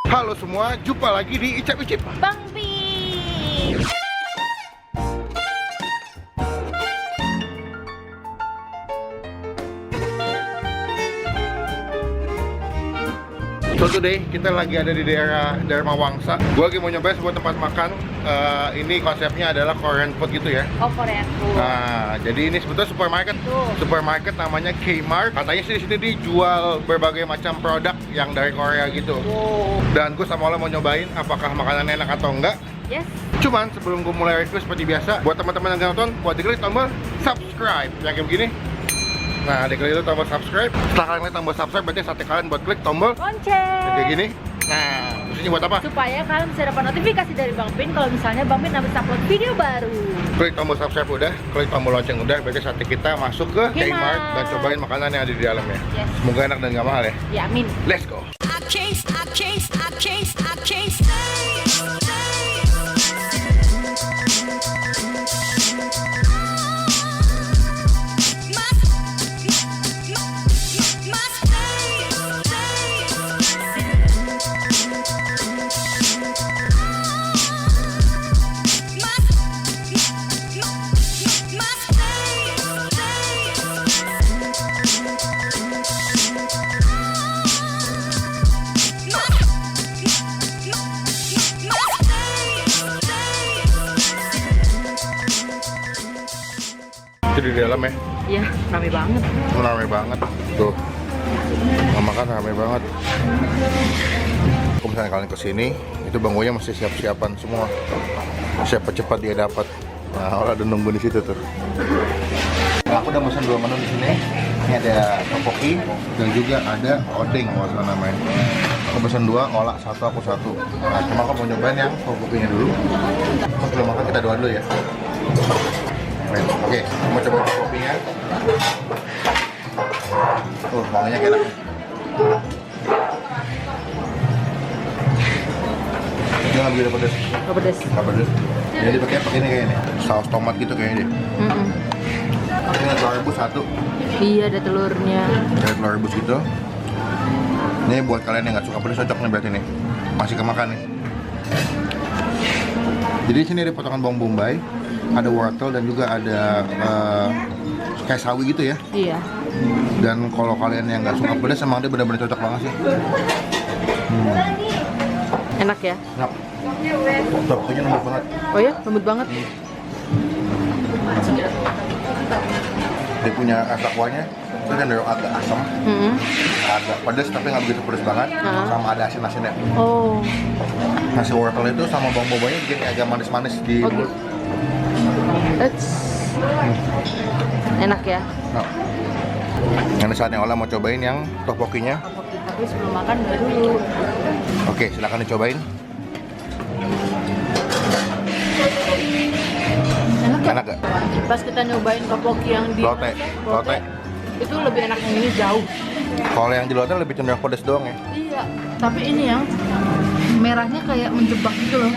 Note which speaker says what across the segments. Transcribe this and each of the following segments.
Speaker 1: Halo semua, jumpa lagi di Icap Icip
Speaker 2: Bang Pi.
Speaker 1: So today kita lagi ada di daerah Dharma Wangsa. Gue lagi mau nyobain sebuah tempat makan. Ini konsepnya adalah Korean food gitu ya.
Speaker 2: Oh, Korean food.
Speaker 1: Nah, jadi ini sebetulnya supermarket.
Speaker 2: Tuh.
Speaker 1: Supermarket namanya Kmart. Katanya sih di sini dijual berbagai macam produk yang dari Korea gitu.
Speaker 2: Wow.
Speaker 1: Dan gue sama lo mau nyobain apakah makanannya enak atau enggak.
Speaker 2: Yes.
Speaker 1: Cuman sebelum gue mulai review seperti biasa, buat teman-teman yang gak nonton, buat diklik tombol subscribe yang kayak begini. Nah, diklik itu tombol subscribe. Setelah kalian klik tombol subscribe, berarti saatnya kalian buat klik tombol
Speaker 2: Lonceng.
Speaker 1: yang kayak gini. Nah, fungsinya buat apa?
Speaker 2: Supaya kalian bisa dapat notifikasi dari Bang Pin kalau misalnya Bang Pin habis upload video baru.
Speaker 1: Klik tombol subscribe udah, klik tombol lonceng udah, berarti saatnya kita masuk ke Kmart dan cobain makanan yang ada di dalamnya.
Speaker 2: Yes.
Speaker 1: Semoga enak dan gak mahal ya.
Speaker 2: Ya, amin.
Speaker 1: Let's go.
Speaker 3: I can't stay.
Speaker 1: Itu di dalam ya.
Speaker 2: Iya, rame banget.
Speaker 1: Rame banget. Tuh. Mau makan rame banget. Kalau misalnya kalian kesini, itu bangkunya mesti siap-siapan semua. Siapa cepat dia dapat. Nah, orang udah nunggu di situ tuh. Nah, aku udah pesan 2 menu di sini. Ini ada tteokbokki dan juga ada odeng, kalau salah namanya. Aku pesan 2, ngolak 1, aku 1. Nah, cuma aku mau nyobain yang tteokbokkinya dulu. Sebelum makan kita doa dulu ya. Oke, mau coba tteokbokkinya. Wanginya enak. Dia nggak begitu pedas.
Speaker 2: Gak pedes.
Speaker 1: Nggak pedas. Jadi pakai ini kayaknya, saus tomat gitu kayaknya deh. Ini ada telur rebus 1.
Speaker 2: Iya, ada telurnya.
Speaker 1: Ada telur rebus gitu. Ini buat kalian yang nggak suka pedas cocok nih berarti nih. Masih kemakan nih. Jadi di sini ada potongan bawang bombay, ada wortel dan juga ada kayak sawi gitu ya.
Speaker 2: Iya.
Speaker 1: Dan kalau kalian yang nggak suka pedas, emang dia benar-benar cocok banget sih.
Speaker 2: Enak ya?
Speaker 1: Enak. Tteokbokkinya lembut banget.
Speaker 2: Oh ya, lembut banget.
Speaker 1: Dia punya rasa kuahnya, itu kan agak asam, agak pedas tapi nggak begitu pedas banget, sama ada asin-asinnya.
Speaker 2: Oh.
Speaker 1: Nasi wortel itu sama bawang bombay bikin kayak agak manis-manis di
Speaker 2: Oke.
Speaker 1: mulut.
Speaker 2: Enak ya?
Speaker 1: Nah. Ini saatnya Ola mau cobain yang tteokbokkinya.
Speaker 2: Tapi sebelum makan dulu.
Speaker 1: Oke, silakan dicobain.
Speaker 2: Enak ya?
Speaker 1: Enak gak?
Speaker 2: Pas kita nyobain tteokbokki yang di
Speaker 1: Lotte.
Speaker 2: itu lebih enak yang ini jauh.
Speaker 1: Kalau yang di Lotte lebih cenderung pedas doang ya.
Speaker 2: Iya, tapi ini yang merahnya kayak menjebak gitu loh.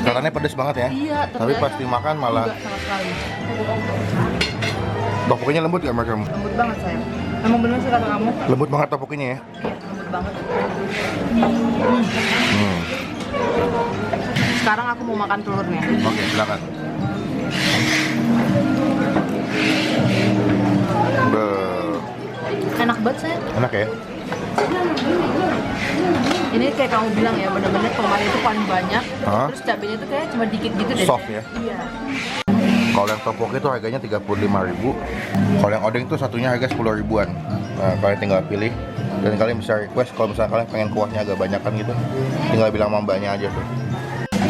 Speaker 1: Kelihatannya pedas banget ya.
Speaker 2: Iya,
Speaker 1: Tapi pas dimakan malah
Speaker 2: enggak sama sekali.
Speaker 1: tteokbokkinya lembut gak menurut kamu?
Speaker 2: Lembut banget sayang. Emang bener sih kata kamu?
Speaker 1: Lembut banget tteokbokkinya ya.
Speaker 2: Iya, lembut banget.
Speaker 1: Hmm.
Speaker 2: Sekarang aku mau makan telurnya.
Speaker 1: Oke, silakan.
Speaker 2: Enak banget sayang.
Speaker 1: Enak ya?
Speaker 2: Ini kayak kamu bilang ya, bener-bener kemarin itu paling banyak.
Speaker 1: Hah?
Speaker 2: Terus cabenya tuh kayak cuma dikit gitu deh.
Speaker 1: Soft ya?
Speaker 2: Iya.
Speaker 1: Kalau yang tteokbokki itu harganya 35.000. Kalau yang odeng itu satunya harga 10 ribuan. Nah, kalian tinggal pilih dan kalian bisa request kalau misalnya kalian pengen kuahnya agak banyakan gitu. Tinggal bilang sama mbaknya aja tuh.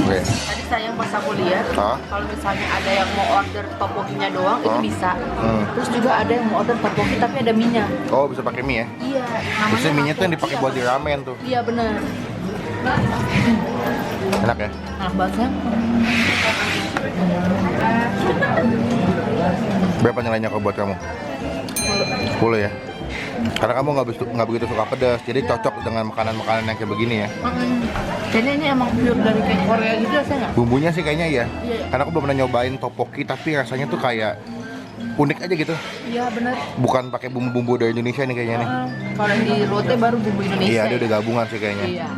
Speaker 1: Oke.
Speaker 2: Tadi sayang pas aku lihat,
Speaker 1: Hah?
Speaker 2: kalau misalnya ada yang mau order tteokbokkinya doang, itu
Speaker 1: Hah?
Speaker 2: bisa.
Speaker 1: Hmm.
Speaker 2: Terus juga ada yang mau order tteokbokki tapi ada minyak.
Speaker 1: Oh, bisa pakai mie ya?
Speaker 2: Iya.
Speaker 1: Biasanya mie-nya tuh yang
Speaker 2: tteokbokki
Speaker 1: dipakai buat di
Speaker 2: apa?
Speaker 1: ramen tuh.
Speaker 2: Iya bener.
Speaker 1: Enak ya?
Speaker 2: Enak banget sayang.
Speaker 1: Berapa nilainya kalau buat kamu? 10 ya? Karena kamu nggak begitu suka pedas, jadi cocok dengan makanan-makanan yang kayak begini ya.
Speaker 2: Kayaknya ini emang pure dari kayak Korea gitu rasanya nggak?
Speaker 1: Bumbunya sih kayaknya iya.
Speaker 2: Iya.
Speaker 1: Karena aku belum pernah nyobain tteokbokki, tapi rasanya tuh kayak unik aja gitu.
Speaker 2: Iya benar.
Speaker 1: Bukan pakai bumbu-bumbu dari Indonesia nih kayaknya nih.
Speaker 2: Kalau yang di Lotte baru bumbu Indonesia.
Speaker 1: Iya, dia udah gabungan sih kayaknya.
Speaker 2: Iya.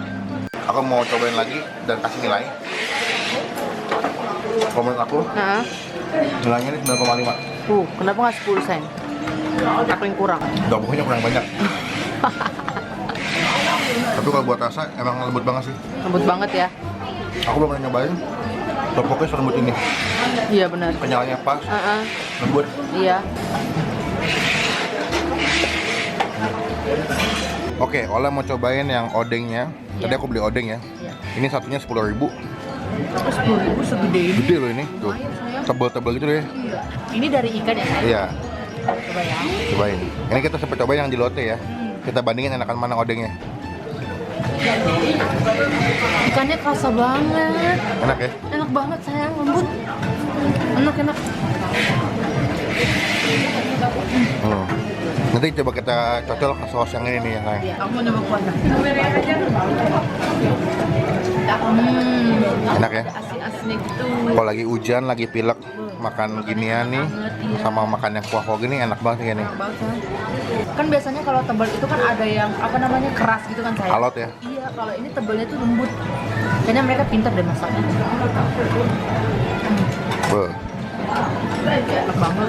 Speaker 1: Aku mau cobain lagi dan kasih nilai. Komen aku,
Speaker 2: Nah,
Speaker 1: nilainya ini 9,5.
Speaker 2: kenapa nggak 10 sen? Aku yang kurang.
Speaker 1: Udah pokoknya kurang banyak. Tapi kalau buat rasa emang lembut banget sih.
Speaker 2: Lembut banget ya.
Speaker 1: Aku belum pernah nyobain tteokbokki selembut ini.
Speaker 2: Iya benar.
Speaker 1: Kenyalnya pas,
Speaker 2: Heeh.
Speaker 1: lembut.
Speaker 2: Iya.
Speaker 1: Oke, Ola mau cobain yang odengnya. Tadi aku beli odeng ya.
Speaker 2: Iya.
Speaker 1: Ini satunya 10.000.
Speaker 2: 10.000 segede ini.
Speaker 1: Gede loh ini. Tuh.
Speaker 2: Lumayan, sayang.
Speaker 1: Tebel-tebel gitu deh.
Speaker 2: Iya. Ini dari ikan ya sayang?
Speaker 1: Iya,
Speaker 2: Coba ya.
Speaker 1: cobain. Ini kita sempat cobain yang di Lotte ya. Kita bandingin enakan mana odengnya.
Speaker 2: Ikannya kerasa banget.
Speaker 1: Enak ya?
Speaker 2: Enak banget sayang, lembut. Enak.
Speaker 1: Hmm. Nanti coba kita cocol ke saus yang ini nih ya. Sayang.
Speaker 2: Iya, aku mau nyoba kuahnya.
Speaker 1: Enak ya?
Speaker 2: Asin-asinnya gitu.
Speaker 1: Kalau lagi hujan, lagi pilek, makan ginian nih, sama makan yang kuah-kuah gini enak banget ya nih.
Speaker 2: Enak banget sayang. Kan biasanya kalau tebal itu kan ada yang apa namanya keras gitu kan sayang.
Speaker 1: Alot ya?
Speaker 2: Iya, kalau ini tebalnya tuh lembut. Kayaknya mereka pintar deh masaknya.
Speaker 1: Beuh.
Speaker 2: Enak banget.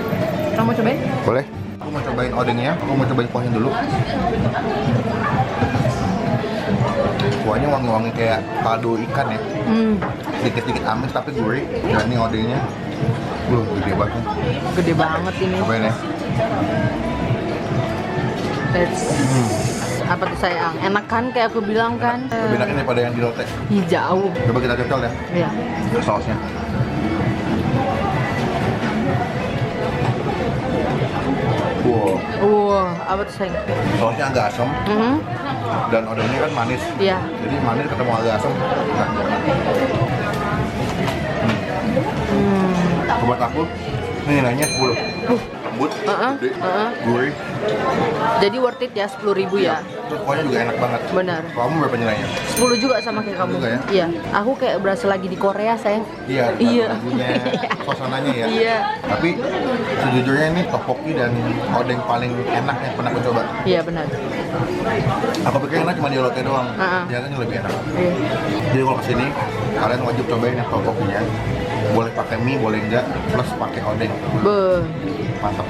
Speaker 2: Kamu mau cobain?
Speaker 1: Boleh? Aku mau cobain odengnya, aku mau cobain kuahnya dulu. Kuahnya wangi-wangi kayak kaldu ikan ya. Dikit-dikit amis tapi gurih. Dan ini odengnya, gede banget.
Speaker 2: Gede banget ini.
Speaker 1: Cobain ya.
Speaker 2: That's apa tuh sayang? Enak kan kayak aku bilang kan?
Speaker 1: Lebih enak ini daripada yang di Lotte.
Speaker 2: Ih, jauh.
Speaker 1: Coba kita cocol ya,
Speaker 2: Iya.
Speaker 1: sausnya. Wow,
Speaker 2: Apa tuh sayang?
Speaker 1: sausnya agak asam dan odengnya kan manis.
Speaker 2: Iya.
Speaker 1: Jadi manis ketemu agak asam. Nah, buat aku ini nilainya 10. Lembut, gede, gurih.
Speaker 2: Jadi worth it ya 10.000 ya.
Speaker 1: Terus kuahnya juga enak banget.
Speaker 2: Benar.
Speaker 1: Kamu berapa nilainya?
Speaker 2: 10 juga sama kayak kamu.
Speaker 1: Juga ya?
Speaker 2: Iya. Aku kayak berasa lagi di Korea sayang.
Speaker 1: Iya,
Speaker 2: Iya.
Speaker 1: lagunya, suasananya ya.
Speaker 2: Iya.
Speaker 1: Tapi sejujurnya ini tteokbokki dan odeng paling enak yang pernah aku coba.
Speaker 2: Iya benar.
Speaker 1: Aku pikir enak cuma di Lotte doang.
Speaker 2: Heeh.
Speaker 1: Ternyata ini lebih enak.
Speaker 2: Iya.
Speaker 1: Jadi kalau kesini kalian wajib cobain yang tteokbokkinya. Boleh pakai mie, boleh enggak, plus pakai odeng.
Speaker 2: Be.
Speaker 1: Mantap.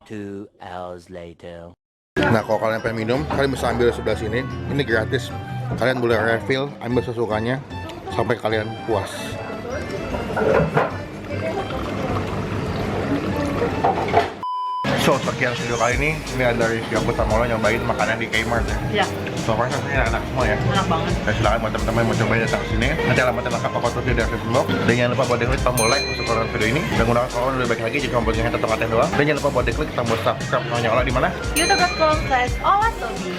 Speaker 4: Two hours later.
Speaker 1: Nah, kalau kalian pengen minum, kalian bisa ambil sebelah sini. Ini gratis. Kalian boleh refill, ambil sesukanya sampai kalian puas. So, sekian video kali ini ada review aku sama lo nyobain makanan di Kmart ya.
Speaker 2: Iya.
Speaker 1: So far rasanya enak semua ya.
Speaker 2: Enak banget.
Speaker 1: Dan silakan buat teman-teman yang mau cobain datang ke sini. Nanti alamatnya lengkap aku tulis di deskripsi blog. Dan jangan lupa buat klik tombol like untuk nonton video ini. Dan gunakan kalau lebih baik lagi jika mau buat atau konten doang. Dan jangan lupa buat klik tombol subscribe channelnya Ola di mana?
Speaker 2: youtube.com/olasobi.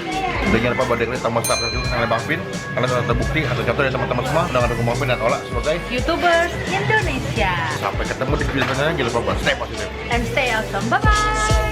Speaker 1: Dan jangan lupa buat klik tombol subscribe juga channel Bang Vin. Karena sudah terbukti atau contoh dari teman-teman semua dengan dukung Bang Vin dan Ola sebagai
Speaker 2: YouTubers Indonesia.
Speaker 1: sampai ketemu di video selanjutnya. Jangan lupa buat stay positif.
Speaker 2: And stay awesome. Bye bye.